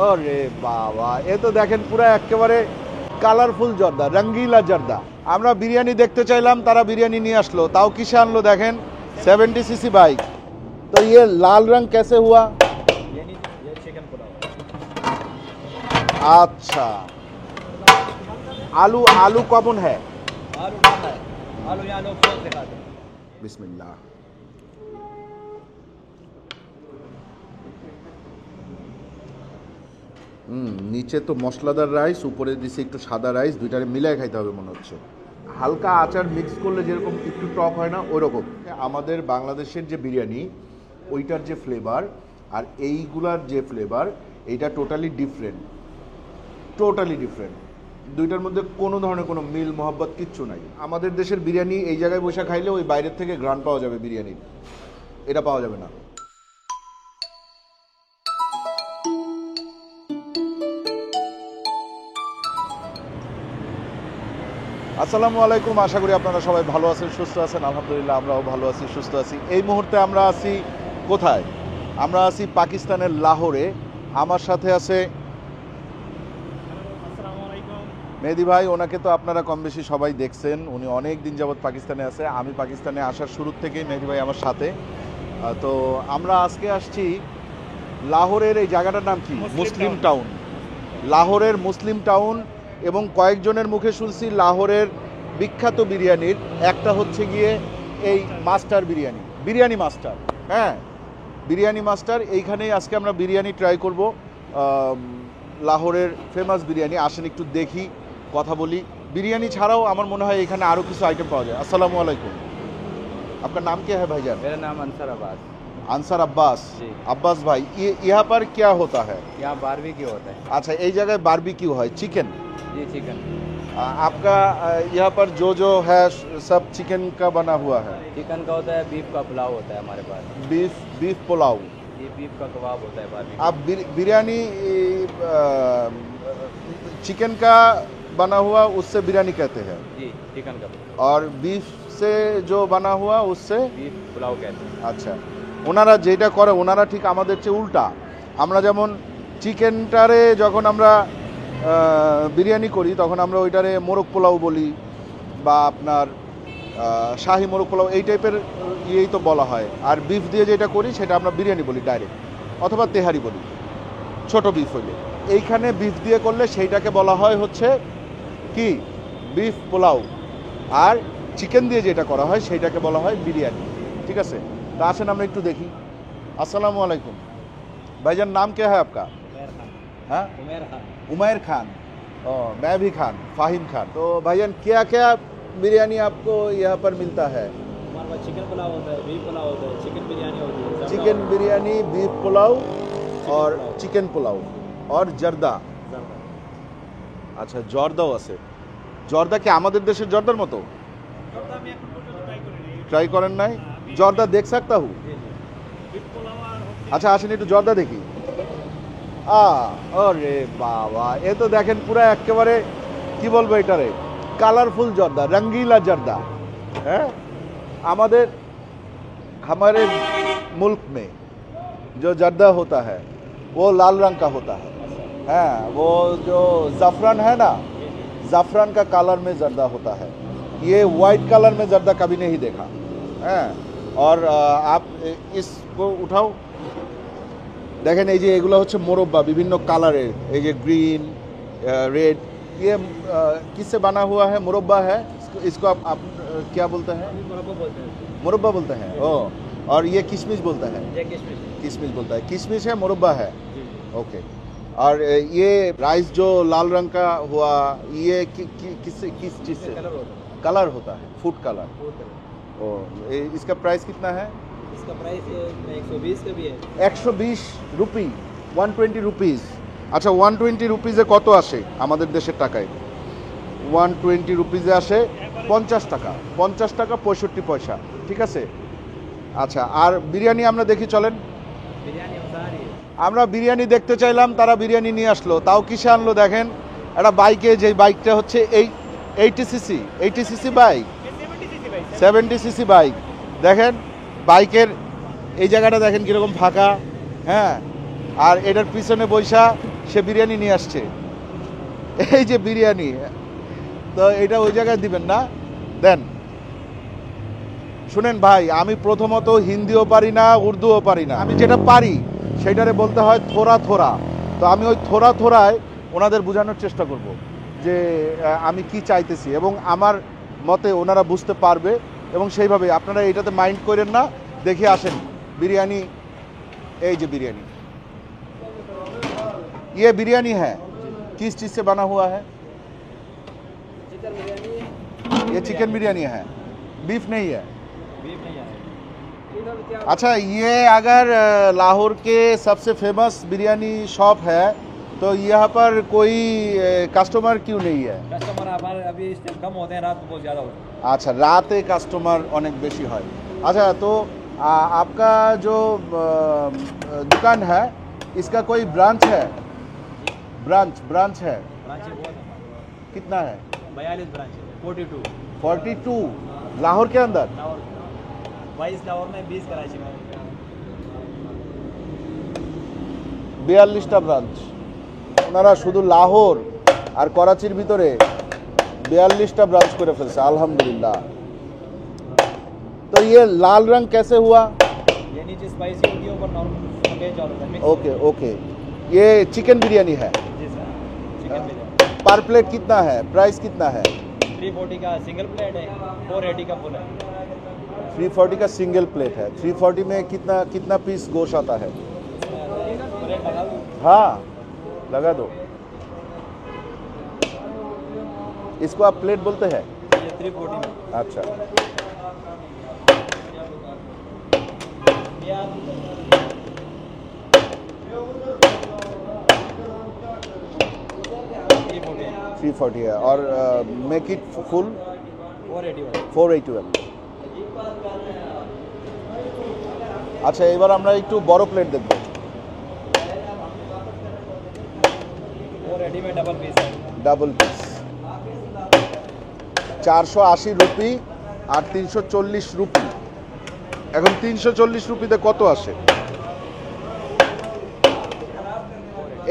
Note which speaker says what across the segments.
Speaker 1: अरे बाबा ये तो देखें पूरा एकेबारे কালারফুল জর্দা রঙ্গিলা জর্দা। আমরা বিরিয়ানি দেখতে চাইলাম, তারা বিরিয়ানি নিয়ে আসলো, তাও কিসে আনলো দেখেন 70 सीसी बाइक। तो ये लाल रंग कैसे हुआ?
Speaker 2: ये चिकन पुलाव।
Speaker 1: अच्छा आलू आलू कॉमन है।
Speaker 2: आलू खाना है, आलू यहाँ लोग शौक से खाते हैं।
Speaker 1: बिस्मिल्लाह। নিচে তো মশলাদার রাইস, উপরে দিছে একটু সাদা রাইস, দুইটারে মিলায় খাইতে হবে মনে হচ্ছে। হালকা আচার মিক্স করলে যেরকম একটু টক হয় না, ওইরকম। আমাদের বাংলাদেশের যে বিরিয়ানি ওইটার যে ফ্লেভার আর এইগুলার যে ফ্লেভার, এইটা টোটালি ডিফারেন্ট, টোটালি ডিফারেন্ট। দুইটার মধ্যে কোনো ধরনের কোনো মিল মহব্বত কিচ্ছু নাই। আমাদের দেশের বিরিয়ানি এই জায়গায় বসে খাইলে ওই বাইরের থেকে গ্রান পাওয়া যাবে বিরিয়ানির, এটা পাওয়া যাবে না। আসসালামু আলাইকুম, আশা করি আপনারা সবাই ভালো আছেন, সুস্থ আছেন। আলহামদুলিল্লাহ আমরাও ভালো আছি, সুস্থ আছি। এই মুহূর্তে আমরা আছি কোথায়? আমরা আছি পাকিস্তানের লাহোরে। আমার সাথে আছে মেহেদি ভাই, ওনাকে তো আপনারা কম বেশি সবাই দেখছেন, উনি অনেক দিন যাবৎ পাকিস্তানে আছে। আমি পাকিস্তানে আসার শুরুর থেকেই মেহেদি ভাই আমার সাথে। তো আমরা আজকে আসছি লাহোরের এই জায়গাটার নাম কি? মুসলিম টাউন। লাহোরের মুসলিম টাউন। এবং কয়েকজনের মুখে শুনছি লাহোরের বিখ্যাত বিরিয়ানির একটা হচ্ছে গিয়ে এই মাস্টার বিরিয়ানি, বিরিয়ানি মাস্টার। হ্যাঁ, বিরিয়ানি মাস্টার। এইখানেই আজকে আমরা বিরিয়ানি ট্রাই করব, লাহোরের ফেমাস বিরিয়ানি। আসেন একটু দেখি, কথা বলি। বিরিয়ানি ছাড়াও আমার মনে হয় এখানে আরও কিছু আইটেম পাওয়া যায়। আসসালামু আলাইকুম, আপনার नाम क्या है भाईजान?
Speaker 2: मेरा नाम अंसर अब्बास।
Speaker 1: आंसर अब्बास।
Speaker 2: जी।
Speaker 1: अब्बास भाई, ये यहाँ पर क्या होता है?
Speaker 2: यहाँ बारबेक्यू होता है।
Speaker 1: अच्छा, এই জায়গায় बारबेक्यू है, चिकन।
Speaker 2: जी चिकन।
Speaker 1: आपका यहाँ पर जो है सब चिकन का बना हुआ है?
Speaker 2: चिकन का होता है, बीफ का पुलाव होता है हमारे पास।
Speaker 1: बीफ पुलाव।
Speaker 2: ये बीफ का कबाब होता है बारबेक्यू।
Speaker 1: आप बिरयानी चिकन का बना हुआ उससे बिरयानी कहते हैं,
Speaker 2: जी चिकन का,
Speaker 1: और बीफ से जो बना हुआ उससे
Speaker 2: बीफ पुलाव कहते हैं।
Speaker 1: আচ্ছা, ওনারা যেটা করে ওনারা ঠিক আমাদের চেয়ে উল্টা। আমরা যেমন চিকেনটারে যখন আমরা বিরিয়ানি করি তখন আমরা ওইটারে মোরগ পোলাও বলি, বা আপনার শাহি মোরগ পোলাও এই টাইপের ইয়েই তো বলা হয়। আর বিফ দিয়ে যেটা করি সেটা আমরা বিরিয়ানি বলি ডাইরেক্ট, অথবা তেহারি বলি ছোট বিফ হইলে। এইখানে বিফ দিয়ে করলে সেইটাকে বলা হয় হচ্ছে কি বিফ পোলাও, আর চিকেন দিয়ে যেটা করা হয় সেইটাকে বলা হয় বিরিয়ানি। ঠিক আছে, तो आसन हम একটু দেখি। अस्सलामु अलैकुम भाईजान, नाम क्या है आपका?
Speaker 2: उमैर खान।
Speaker 1: हाँ,
Speaker 2: उमैर खान।
Speaker 1: उमैर खान। मैं भी खान, फाहिम खान। तो भाईजान क्या क्या बिरयानी आपको यहाँ पर मिलता है?
Speaker 2: हमारे पास चिकन पुलाव होता है, बीफ पुलाव होता है, चिकन बिरयानी होती है,
Speaker 1: चिकन बिरयानी, बीफ पुलाव और चिकन पुलाव और जर्दा। আচ্ছা, জর্দাও আছে। জর্দা কি আমাদের দেশের জর্দার মতো? ট্রাই করেন নাই? জর্দা দেখ सकता हूँ। আচ্ছা আসেন একটু জর্দা দেখি। আরে বাবা, এ তো দেখেন পুরো একেবারে কি বলবো এটারে কালারফুল জর্দা, রঙ্গিলা জর্দা। হ্যাঁ, আমাদের हमारे मुल्क में जो जर्दा होता है वो लाल रंग का होता है। हाँ, वो जो ज़फ़रान है ना, ज़फ़रान का कलर में जर्दा होता है। ये वाइट कलर में जर्दा कभी नहीं देखा। हाँ, और आप इसको उठाओ, देखें এই যে এগুলো হচ্ছে মোরব্বা বিভিন্ন কালারের, এই যে গ্রিন रेड, ये किससे बना हुआ है? मुरब्बा है। इसको आप क्या बोलते हैं?
Speaker 2: मुरब्बा बोलते हैं।
Speaker 1: मुरब्बा बोलते हैं। ओ, और ये किशमिश बोलता है?
Speaker 2: ये किशमिश।
Speaker 1: किशमिश बोलता है। किशमिश है, मुरब्बा है। ओके। और ये राइस जो लाल रंग का हुआ, ये किस चीज़ से
Speaker 2: कलर होता है?
Speaker 1: कलर होता है? Food colour. ओ, इसका प्राइस कितना है?
Speaker 2: इसका प्राइस 120 का भी है।
Speaker 1: 120 রুপি, 120 রুপিস। আচ্ছা, 120 রুপিসে কত আসে আমাদের দেশের টাকায়? 120 রুপিসে আসে 50 টাকা। 50 টাকা 65 পয়সা। ঠিক আছে। আচ্ছা, আর বিরিয়ানি আমরা দেখি, চলেন।
Speaker 2: बिरयानी सारी है।
Speaker 1: আমরা বিরিয়ানি দেখতে চাইলাম, তারা বিরিয়ানি নিয়ে আসলো, তাও কিসে আনলো দেখেন একটা বাইকে। যে বাইকটা হচ্ছে এই 80 সিসি বাইক, 70 सीसी বাইক। দেখেন বাইকের এই জায়গাটা দেখেন কীরকম ফাঁকা। হ্যাঁ, আর এটার পিছনে বৈশা সে বিরিয়ানি নিয়ে আসছে, এই যে বিরিয়ানি। তো এটা ওই জায়গায় দিবেন না, দেন। শুনেন ভাই, আমি প্রথমত হিন্দিও পারি না, উর্দুও পারি না। আমি যেটা পারি সেটারে বলতে হয় থোড়া থোড়া। তো আমি ওই থোড়া থোড়ায় ওনাদের বোঝানোর চেষ্টা করব যে আমি কি চাইতেছি, এবং আমার মতে ওনারা বুঝতে পারবে, এবং সেইভাবে আপনারা এটাতে মাইন্ড করেন না। দেখে আসেন বিরিয়ানি, এই যে বিরিয়ানি, ये बिरयानी है, किस चीज़ से बना हुआ है?
Speaker 2: चिकन बिरयानी,
Speaker 1: ये चिकन बिरयानी है, बीफ नहीं है।
Speaker 2: बीफ नहीं है।
Speaker 1: अच्छा, ये अगर लाहौर के सबसे फेमस बिरयानी शॉप है तो यहाँ पर कोई कस्टमर क्यों नहीं है?
Speaker 2: कस्टमर हमारे अभी इस टाइम कम होते हैं, रात को बहुत ज़्यादा होते हैं।
Speaker 1: अच्छा, राते कस्टमर अनेक बेशी है। अच्छा, तो आपका जो दुकान है इसका कोई ब्रांच है? ब्रांच है
Speaker 2: ब्रांच है बहुत है,
Speaker 1: कितना है?
Speaker 2: 42 ब्रांच है, 42
Speaker 1: 42 लाहौर के अंदर।
Speaker 2: लाहौर, 22 लाहौर में, 20 कराची में।
Speaker 1: 42টা ব্রাঞ্চ। ওনারা শুধু লাহোর আর করাচির ভিতরে 42টা ব্রাঞ্চ করে ফেলছে, আলহামদুলিল্লাহ। तो ये लाल रंग कैसे हुआ?
Speaker 2: ये नीचे स्पाइसी होती है, ऊपर नॉर्मल सफेद चावल होता है, मिक्स।
Speaker 1: ओके ओके, ये चिकन बिरयानी है।
Speaker 2: जी सर, चिकन बिरयानी
Speaker 1: पर प्लेट कितना है, प्राइस कितना है?
Speaker 2: 340 का सिंगल प्लेट है, 480 का फुल है।
Speaker 1: 340 का सिंगल प्लेट है। 340 में कितना कितना पीस गोश्त आता है?
Speaker 2: प्लेट लगा दो।
Speaker 1: हाँ, लगा दो। इसको आप प्लेट बोलते हैं?
Speaker 2: ये 340 में।
Speaker 1: अच्छा,
Speaker 2: ये आप
Speaker 1: 340 है। और मेक इट फुल
Speaker 2: 480 वाला।
Speaker 1: 481। আচ্ছা, এবার আমরা একটু বড় প্লেট দেখব।
Speaker 2: 480 में डबल पीस है।
Speaker 1: ডাবল পিস 480 রুপি আর 340 রুপি। এখন 340 রুপিতে কত আসে?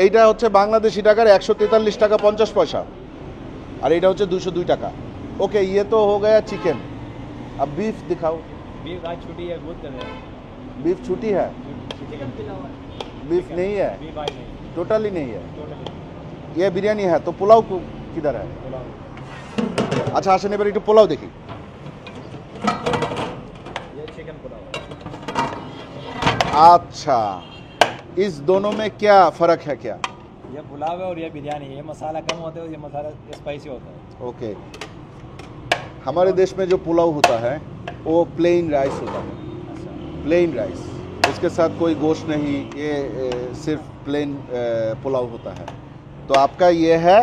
Speaker 1: এইটা হচ্ছে বাংলাদেশি টাকার 143 টাকা 50 পয়সা, আর এটা হচ্ছে 202 টাকা। ओके, ये तो हो गया चिकन। अब बीफ दिखाओ।
Speaker 2: बीफ आज छुट्टी है, बहुत कर रहे हैं।
Speaker 1: बीफ छुट्टी है,
Speaker 2: चिकन
Speaker 1: बीफ नहीं है,
Speaker 2: बीफ आज नहीं,
Speaker 1: टोटली नहीं है।
Speaker 2: टोटल
Speaker 1: ये बिरयानी है, तो पुलाव किधर है?
Speaker 2: पुलाव।
Speaker 1: अच्छा, আসেন এবার একটু পোলাও দেখি।
Speaker 2: ये चिकन पुलाव।
Speaker 1: अच्छा, इस दोनों में क्या फर्क है क्या?
Speaker 2: ये पुलाव है और ये बिरयानी है। ये मसाला कम होता है और ये मसाला स्पाइसी होता है।
Speaker 1: ओके, हमारे देश में जो पुलाव होता है वो प्लेन राइस होता है,
Speaker 2: अच्छा,
Speaker 1: प्लेन राइस, उसके साथ कोई गोश्त नहीं, ये सिर्फ प्लेन पुलाव होता है। तो आपका ये है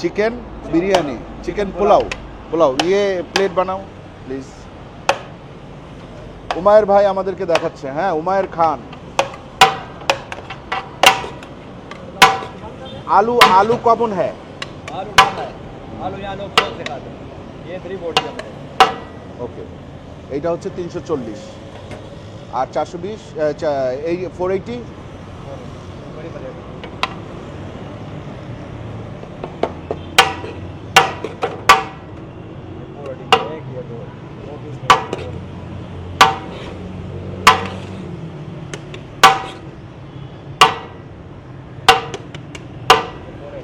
Speaker 1: चिकन बिरयानी, चिकन पुलाव। पुलाव ये प्लेट बनाओ প্লিজ। উমায়ের ভাই আমাদেরকে দেখাচ্ছে। হ্যাঁ, উমায়ের খান। आलू आलू कॉमन है।
Speaker 2: आलू खाना है, आलू यहाँ लोग शौक से खाते हैं। ये 340 का है।
Speaker 1: ওকে, এইটা হচ্ছে 340 আর 420 এই 480।
Speaker 2: बड़ी प्लेट। ये 480 में एक, ये दो पीस में।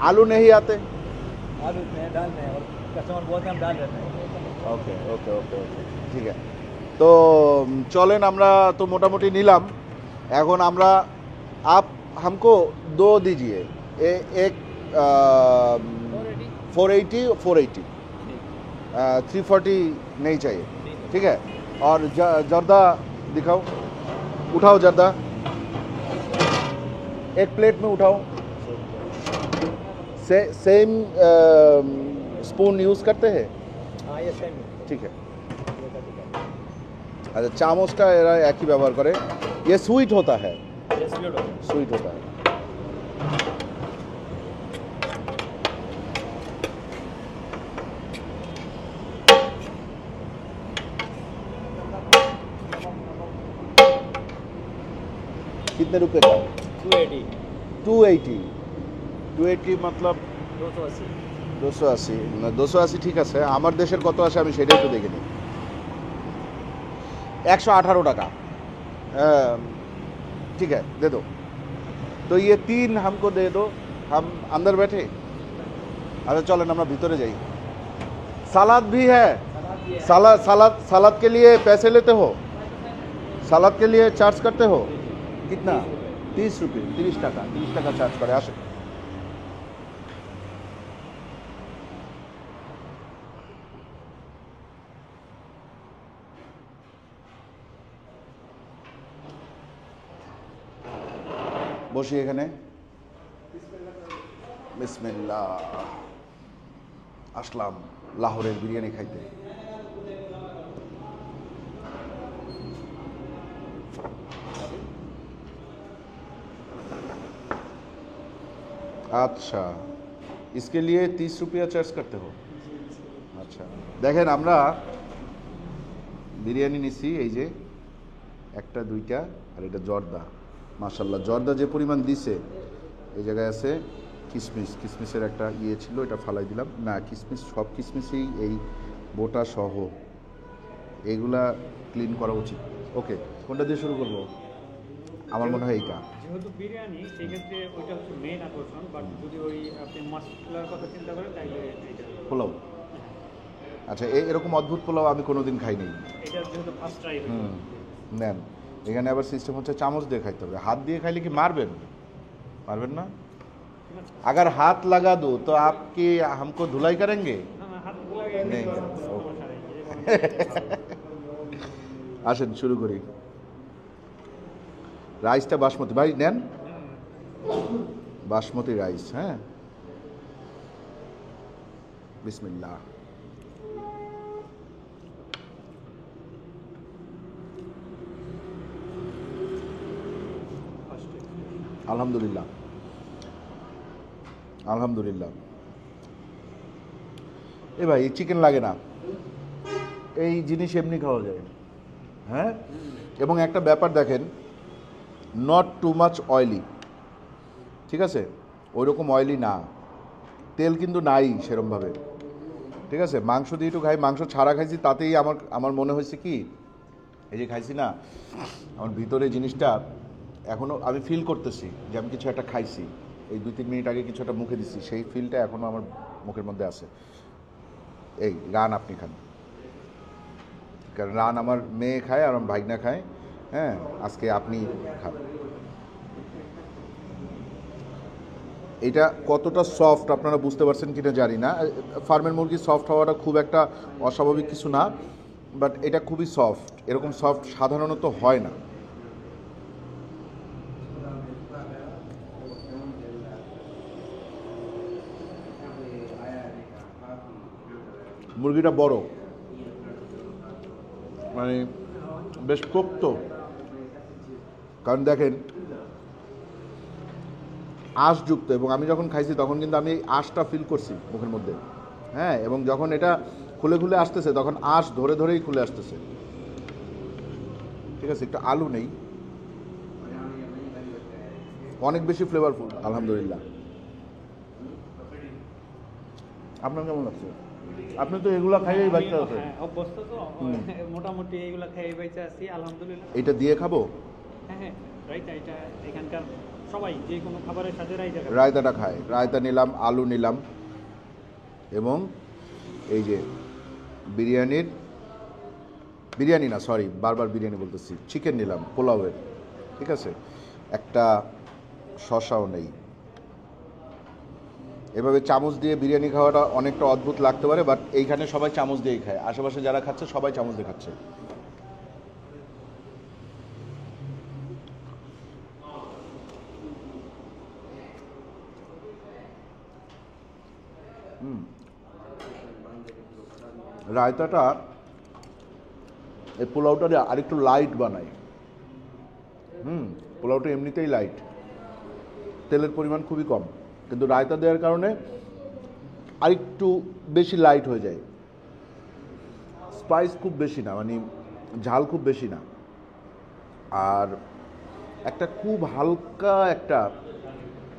Speaker 1: आलू नहीं आते?
Speaker 2: आलू में डालते हैं और कस्टमर बहुत कम डाल देते हैं।
Speaker 1: ওকে ওকে ওকে ওকে, ঠিক আছে। তো চলেন, আমরা তো মোটামুটি নিলাম। এখন আমরা आप हमको दो दीजिए, एक 480 480, 340 नहीं चाहिए, ठीक है। और जर्दा दिखाओ, उठाओ जर्दा, एक प्लेट में उठाओ। सेम स्पून यूज़ करते हैं?
Speaker 2: हाँ, ये सेम है।
Speaker 1: ठीक है।
Speaker 2: ये का ठीक है।
Speaker 1: আচ্ছা, চামচটা এরা একই ব্যবহার করে। ये स्वीट होता है,
Speaker 2: ये स्वीट हो गया।
Speaker 1: स्वीट होता है। कितने रुपए का
Speaker 2: 280
Speaker 1: 280 280 मतलब
Speaker 2: 280
Speaker 1: 280 না 280 ঠিক আছে আমার দেশের কত আসে আমি সেটাই তো দেখে নিই 118 টাকা ठीक है दे दो तो ये 3 हमको दे दो हम अंदर बैठे अच्छा चलें আমরা ভিতরে যাই सलाद भी है सलाद सलाद सलाद के लिए पैसे लेते हो सलाद के लिए चार्ज करते हो कितना 30 रुपये 30 টাকা চার্জ করে আসে বসি এখানে বিসমিল্লাহ আসলাম লাহোরের বিরিয়ানি খাইতে अच्छा इसके लिए 30 रुपया चार्ज करते हो আচ্ছা দেখেন আমরা বিরিয়ানি নিছি এই যে একটা দুইটা আর এটা জর্দা মাশাআল্লাহ জর্দা যে পরিমাণ দিছে এই জায়গায় আছে কিসমিসের একটা ইয়ে ছিল এটা ফালাই দিলাম না কিসমিস সব কিসমিসই এই বোটা সহ এইগুলা ক্লিন করা উচিত ওকে কোনটা দিয়ে শুরু করব আমার মনে হয় এইটা
Speaker 3: যেহেতু বিরিয়ানি সেই ক্ষেত্রে ওইটা হচ্ছে মেইন আকর্ষণ বাট যদি ওই আপনি মশলার কথা চিন্তা করেন তাহলে এইটা
Speaker 1: পোলাও আচ্ছা এরকম অদ্ভুত পোলাও আমি কোনোদিন খাইনি
Speaker 3: এটা যেহেতু ফার্স্ট ট্রাই
Speaker 1: নেন এখানে আবার সিস্টেম হচ্ছে চামচ দিয়ে খাইতে হবে হাত দিয়ে খাইলে কি মারবেন মারবেন না अगर हाथ लगा दो तो आपकी हमको धुलाई करेंगे नहीं আসেন শুরু করি রাইসটা বাসমতি ভাই নেন বাসমতি রাইস হ্যাঁ বিসমিল্লাহ আলহামদুলিল্লাহ আলহামদুলিল্লাহ এ ভাই চিকেন লাগে না এই জিনিস এমনি খাওয়া যায় হ্যাঁ এবং একটা ব্যাপার দেখেন নট টু মাচ অয়েলি ঠিক আছে ওই রকম অয়েলি না তেল কিন্তু নাই সেরমভাবে ঠিক আছে মাংস দিয়ে একটু খাই মাংস ছাড়া খাইছি তাতেই আমার মনে হয়েছে কি এই যে খাইছি না আমার ভিতরে জিনিসটা এখনও আমি ফিল করতেছি যে আমি কিছু একটা খাইছি এই 2-3 মিনিট আগে কিছু একটা মুখে দিচ্ছি সেই ফিলটা এখনও আমার মুখের মধ্যে আছে এই রান আপনি খান কারণ রান আমার মেয়ে খায় আর আমার ভাইগনা খায় হ্যাঁ আজকে আপনি খান এটা কতটা সফট আপনারা বুঝতে পারছেন কিনা জানি না ফার্মের মুরগি সফট হওয়াটা খুব একটা অস্বাভাবিক কিছু না বাট এটা খুবই সফট এরকম সফট সাধারণত হয় না মুরগিটা বড় মানে বেশ পোক্ত কারণ দেখেন আঁশযুক্ত এবং আমি যখন খাইছি তখন কিন্তু আমি এই আঁশটা ফিল করছি মুখের মধ্যে হ্যাঁ এবং যখন এটা খুলে খুলে আসতেছে তখন আঁশ ধরে ধরেই খুলে আসতেছে ঠিক আছে একটু আলু নেই অনেক বেশি ফ্লেভারফুল আলহামদুলিল্লাহ আপনার কেমন লাগছে আপনি তো এগুলা খাইয়েই বাচ্চা আছে
Speaker 3: অভ্যস্ত তো মোটামুটি এইগুলা খেয়ে বেঁচে আছি আলহামদুলিল্লাহ
Speaker 1: এটা দিয়ে খাবো
Speaker 3: হ্যাঁ হ্যাঁ রাইট এটা এখানকার সবাই যে কোনো খাবারের সাথে
Speaker 1: রায়তাটা খায় রায়তা নিলাম আলু নিলাম এবং এই যে বিরিয়ানি না সরি বারবার বিরিয়ানি বলতেছি চিকেন নিলাম পোলাওয়ের ঠিক আছে একটা শসাও নেই এভাবে চামচ দিয়ে বিরিয়ানি খাওয়াটা অনেকটা অদ্ভুত লাগতে পারে বাট এইখানে সবাই চামচ দিয়েই খায় আশেপাশে যারা খাচ্ছে সবাই চামচ দিয়ে খাচ্ছে রায়তাটা এই পোলাওটা আরেকটু লাইট বানায় পোলাওটা এমনিতেই লাইট তেলের পরিমাণ খুবই কম কিন্তু রায়তা দেওয়ার কারণে আরেকটু বেশি লাইট হয়ে যায় স্পাইস খুব বেশি না মানে ঝাল খুব বেশি না আর একটা খুব হালকা একটা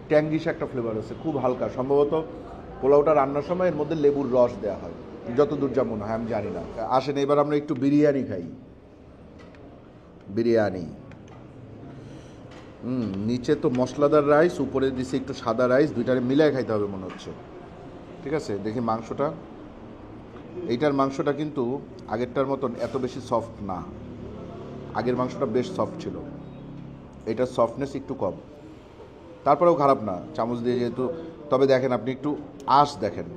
Speaker 1: ট্যাঙ্গিশ একটা ফ্লেভার আছে, খুব হালকা। সম্ভবত পোলাওটা রান্নার সময় এর মধ্যে লেবুর রস দেওয়া হয়, যতদূর যা মনে হয়, আমি জানি না। আসেন এবার আমরা একটু বিরিয়ানি খাই। বিরিয়ানি নিচে তো মশলাদার রাইস, উপরে দিছে একটু সাদা রাইস, দুইটারে মিলায় খাইতে হবে মনে হচ্ছে। ঠিক আছে, দেখি মাংসটা। এইটার মাংসটা কিন্তু আগেরটার মতন এত বেশি সফট না, আগের মাংসটা বেশ সফট ছিল, এটার সফটনেস একটু কম, তারপরেও খারাপ না চামচ দিয়ে যেহেতু। তবে দেখেন আপনি একটু আঁশ দেখেন,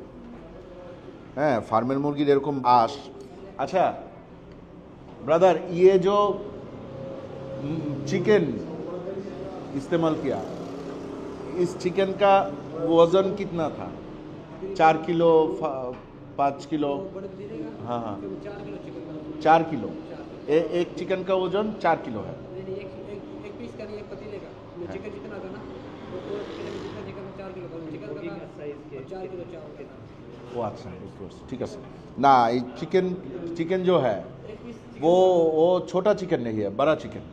Speaker 1: হ্যাঁ ফার্মের মুরগির এরকম আঁশ। अच्छा ब्रदर, ये जो चिकन इस्तेमाल किया, इस चिकन का वज़न कितना था? 4 किलो 5 किलो? हाँ हाँ 4 किलो। एक चिकन का वज़न 4 किलो है।
Speaker 4: एक पीस का नहीं, एक पतीले का। चिकन जितना था ना, वो पूरे पतीले में जितना चिकन था 4 किलो का। चिकन का साइज के 4 किलो चावल के था।
Speaker 1: वो अच्छा है, ठीक है सर। ना ये चिकन जो है वो छोटा चिकन नहीं है, बड़ा चिकन,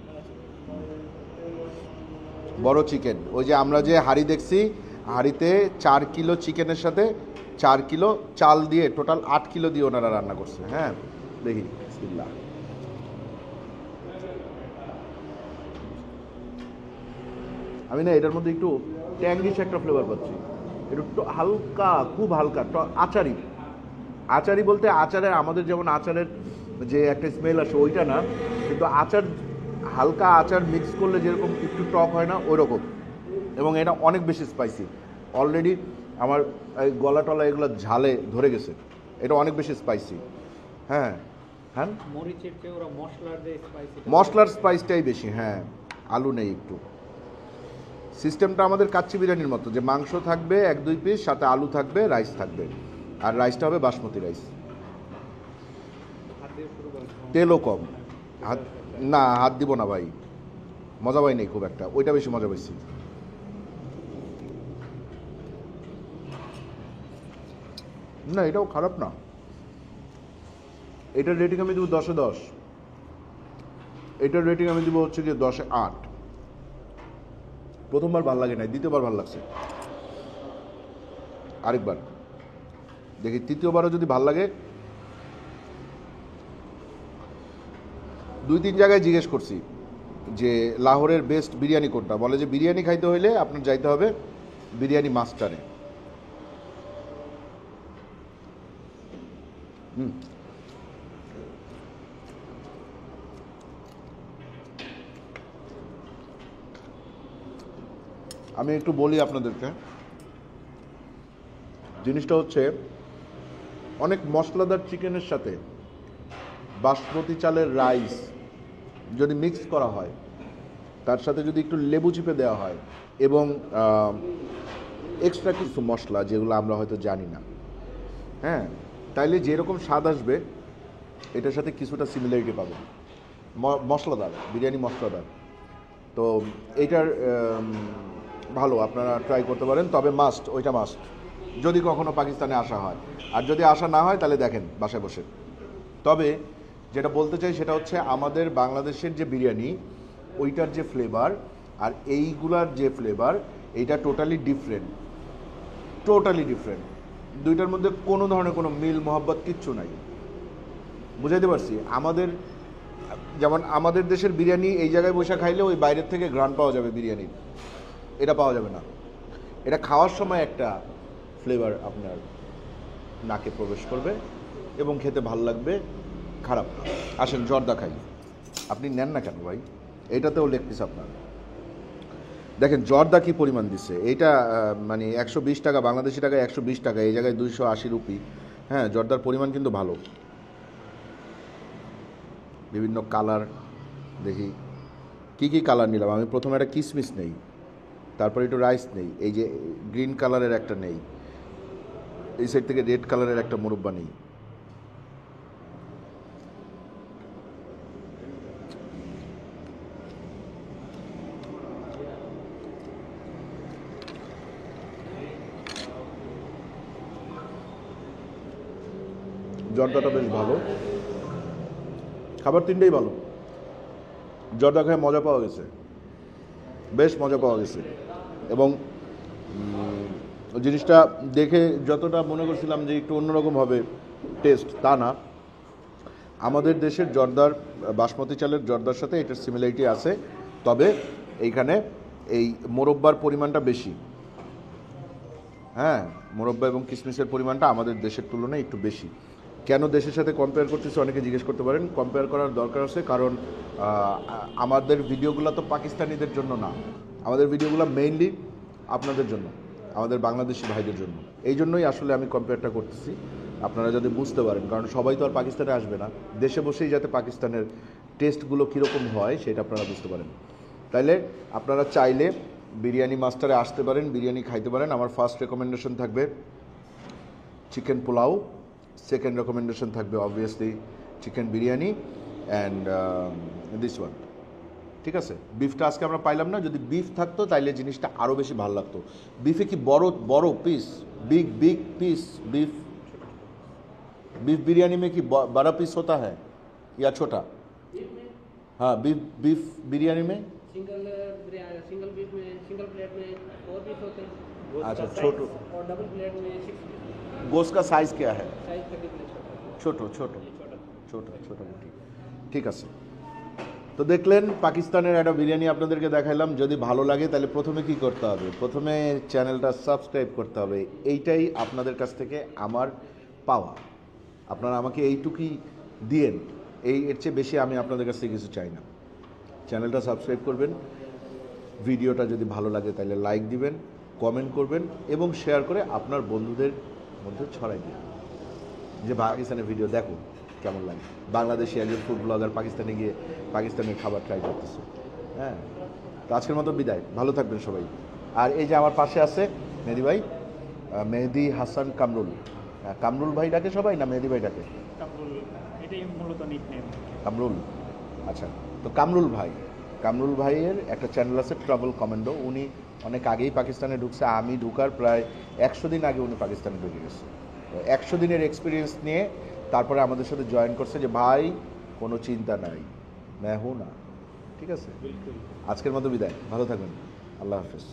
Speaker 1: বড় চিকেন। ওই যে আমরা যে হাঁড়ি দেখছি, হাঁড়িতে 4 কিলো চিকেনের সাথে 4 কিলো চাল দিয়ে টোটাল 8 কিলো দিয়ে ওনারা রান্না করছে। হ্যাঁ দেখি, বিসমিল্লাহ। আমি না এটার মধ্যে একটু ট্যাঙ্গিশ একটা ফ্লেভার পাচ্ছি, একটু হালকা, খুব হালকা আচারি। আচারি বলতে আচারের, আমাদের যেমন আচারের যে একটা স্মেল আসে ওইটা না, কিন্তু আচার হালকা আচার মিক্স করলে যেরকম একটু টক হয় না, ওই রকম। এবং এটা অনেক বেশি স্পাইসি, অলরেডি আমার এই গলা টলা এগুলো ঝালে ধরে গেছে, এটা অনেক বেশি স্পাইসি। হ্যাঁ হ্যাঁ,
Speaker 3: মরিচের চেয়ে ওরা মশলার যে স্পাইসি,
Speaker 1: মশলার স্পাইসটাই বেশি। হ্যাঁ, আলু নেই একটু। সিস্টেমটা আমাদের কাচ্চি বিরিয়ানির মতো, যে মাংস থাকবে 1-2 পিস, সাথে আলু থাকবে, রাইস থাকবে, আর রাইসটা হবে বাসমতি রাইস। তেলও কম। হাত না, হাত দিব না ভাই, মজা পাই নেই খুব একটা, ওইটা বেশি মজা পাইছি। না এটাও খারাপ না, এটার রেটিং আমি দেবো 10-এ 10। এটার রেটিং আমি দিব হচ্ছে যে 10-এ 8। প্রথমবার ভাল লাগে নাই, দ্বিতীয়বার ভাল লাগছে। আরেকবার দেখি, তৃতীয়বারও যদি ভাল লাগে। 2-3 জায়গায় জিজ্ঞেস করছি যে লাহোরের বেস্ট বিরিয়ানি কোনটা, বলে যে বিরিয়ানি খাইতে হইলে আপনার যাইতে হবে বিরিয়ানি মাস্টারে। আমি একটু বলি আপনাদেরকে, জিনিসটা হচ্ছে অনেক মশলাদার চিকেনের সাথে বাসমতি চালের রাইস যদি মিক্স করা হয়, তার সাথে যদি একটু লেবু চিপে দেওয়া হয়, এবং এক্সট্রা কিছু মশলা যেগুলো আমরা হয়তো জানি না, হ্যাঁ, তাইলে যেরকম স্বাদ আসবে এটার সাথে কিছুটা সিমিলারিটি পাবেন। মশলাদার বিরিয়ানি, মশলাদার। তো এইটার ভালো, আপনারা ট্রাই করতে পারেন। তবে মাস্ট, ওইটা মাস্ট যদি কখনো পাকিস্তানে আসা হয়। আর যদি আসা না হয় তাহলে দেখেন বাসায় বসে। তবে যেটা বলতে চাই সেটা হচ্ছে আমাদের বাংলাদেশের যে বিরিয়ানি, ওইটার যে ফ্লেভার আর এইগুলার যে ফ্লেভার, এইটা টোটালি ডিফারেন্ট, টোটালি ডিফারেন্ট। দুইটার মধ্যে কোনো ধরনের কোনো মিল মহব্বত কিচ্ছু নাই। বুঝাইতে পারছি? আমাদের যেমন আমাদের দেশের বিরিয়ানি এই জায়গায় বসে খাইলে ওই বাইরের থেকে ঘ্রাণ পাওয়া যাবে বিরিয়ানির, এটা পাওয়া যাবে না। এটা খাওয়ার সময় একটা ফ্লেভার আপনার নাকে প্রবেশ করবে এবং খেতে ভাল লাগবে, খারাপ না। আসেন জর্দা খাই। আপনি নেন না কেন ভাই? এইটাতেও লেগ পিস আপনার। দেখেন জর্দা কি পরিমাণ দিচ্ছে। এইটা মানে 120 টাকা, বাংলাদেশি টাকায় 120 টাকা, এই জায়গায় 280 রুপি। হ্যাঁ, জর্দার পরিমাণ কিন্তু ভালো। বিভিন্ন কালার দেখি, কি কালার নিলাম আমি। প্রথমে একটা কিসমিস নেই, তারপর একটু রাইস নেই, এই যে গ্রিন কালারের একটা নেই, এই সাইড থেকে রেড কালারের একটা মুরব্বা নেই। জর্দাটা বেশ ভালো, খাবার তিনটেই ভালো। জর্দা খেয়ে মজা পাওয়া গেছে। বেশ মজা পাওয়া গেছে। এবং জিনিসটা দেখে যতটা মনে করছিলাম যে একটু অন্যরকম হবে টেস্ট, তা না। আমাদের দেশের জর্দার, বাসমতি চালের জর্দার সাথে এটার সিমিলারিটি আছে, তবে এইখানে এই মোরব্বার পরিমাণটা বেশি। হ্যাঁ, মোরব্বা এবং কিশমিশের পরিমাণটা আমাদের দেশের তুলনায় একটু বেশি। কেন দেশের সাথে কম্পেয়ার করতেছি অনেকে জিজ্ঞেস করতে পারেন। কম্পেয়ার করার দরকার আছে কারণ আমাদের ভিডিওগুলো তো পাকিস্তানিদের জন্য না, আমাদের ভিডিওগুলো মেইনলি আপনাদের জন্য, আমাদের বাংলাদেশি ভাইদের জন্য। এই জন্যই আসলে আমি কম্পেয়ারটা করতেছি, আপনারা যাতে বুঝতে পারেন, কারণ সবাই তো আর পাকিস্তানে আসবে না, দেশে বসেই যাতে পাকিস্তানের টেস্টগুলো কীরকম হয় সেটা আপনারা বুঝতে পারেন। তাইলে আপনারা চাইলে বিরিয়ানি মাস্টারে আসতে পারেন, বিরিয়ানি খাইতে পারেন। আমার ফার্স্ট রেকমেন্ডেশন থাকবে চিকেন পোলাও, সেকেন্ড রেকমেন্ডেশন থাকবে obviously chicken biryani and this one. ঠিক আছে, বিফটা আজকে আমরা পাইলাম না, যদি বিফ থাকতো তাইলে জিনিসটা আরও বেশি ভালো লাগতো। বিফে কি বড় বড় piece, big big piece beef, beef biryani में कि बड़ा पीस होता है या छोटा? हाँ, बीफ बिरयानी में
Speaker 4: सिंगल बीफ में, सिंगल प्लेट में 4 पीस होते हैं।
Speaker 1: अच्छा, छोटो।
Speaker 4: और डबल प्लेट में 6 पीस।
Speaker 1: गोश्त का साइज क्या है?
Speaker 4: साइज 30 प्लेट
Speaker 1: ছোটো ছোটো ছোটো ছোটো বুটি। ঠিক আছে, তো দেখলেন পাকিস্তানের একটা বিরিয়ানি আপনাদেরকে দেখাইলাম। যদি ভালো লাগে তাহলে প্রথমে কি করতে হবে? প্রথমে চ্যানেলটা সাবস্ক্রাইব করতে হবে। এইটাই আপনাদের কাছ থেকে আমার পাওয়া। আপনারা আমাকে এইটুকুই দিয়েন, এর চেয়ে বেশি আমি আপনাদের কাছ থেকে কিছু চাই না। চ্যানেলটা সাবস্ক্রাইব করবেন, ভিডিওটা যদি ভালো লাগে তাহলে লাইক দিবেন, কমেন্ট করবেন এবং শেয়ার করে আপনার বন্ধুদের মধ্যে ছড়াই দিন যে পাকিস্তানের ভিডিও দেখো কেমন লাগে। বাংলাদেশি একজন ফুড ব্লগার পাকিস্তানে গিয়ে পাকিস্তানের খাবার ট্রাই করতেছে। হ্যাঁ, তো আজকের মতো বিদায়, ভালো থাকবেন সবাই। আর এই যে আমার পাশে আছে মেহেদি ভাই, মেহেদি হাসান কামরুল। কামরুল ভাই ডাকে সবাই না মেহেদি ভাই ডাকে?
Speaker 3: কামরুল, এটাই মূলত নিকনেম।
Speaker 1: কামরুল, আচ্ছা। তো কামরুল ভাইয়ের একটা চ্যানেল আছে ট্রাভেল কমান্ডো। উনি অনেক আগেই পাকিস্তানে ঢুকছে, আমি ঢুকার প্রায় 100 দিন আগে উনি পাকিস্তানে ঢুকে গেছে। 100 দিনের এক্সপিরিয়েন্স নিয়ে তারপরে আমাদের সাথে জয়েন করছে যে ভাই কোনো চিন্তা নাই, মেহু না। ঠিক আছে, আজকের মতো বিদায়, ভালো থাকবেন, আল্লাহ হাফেজ।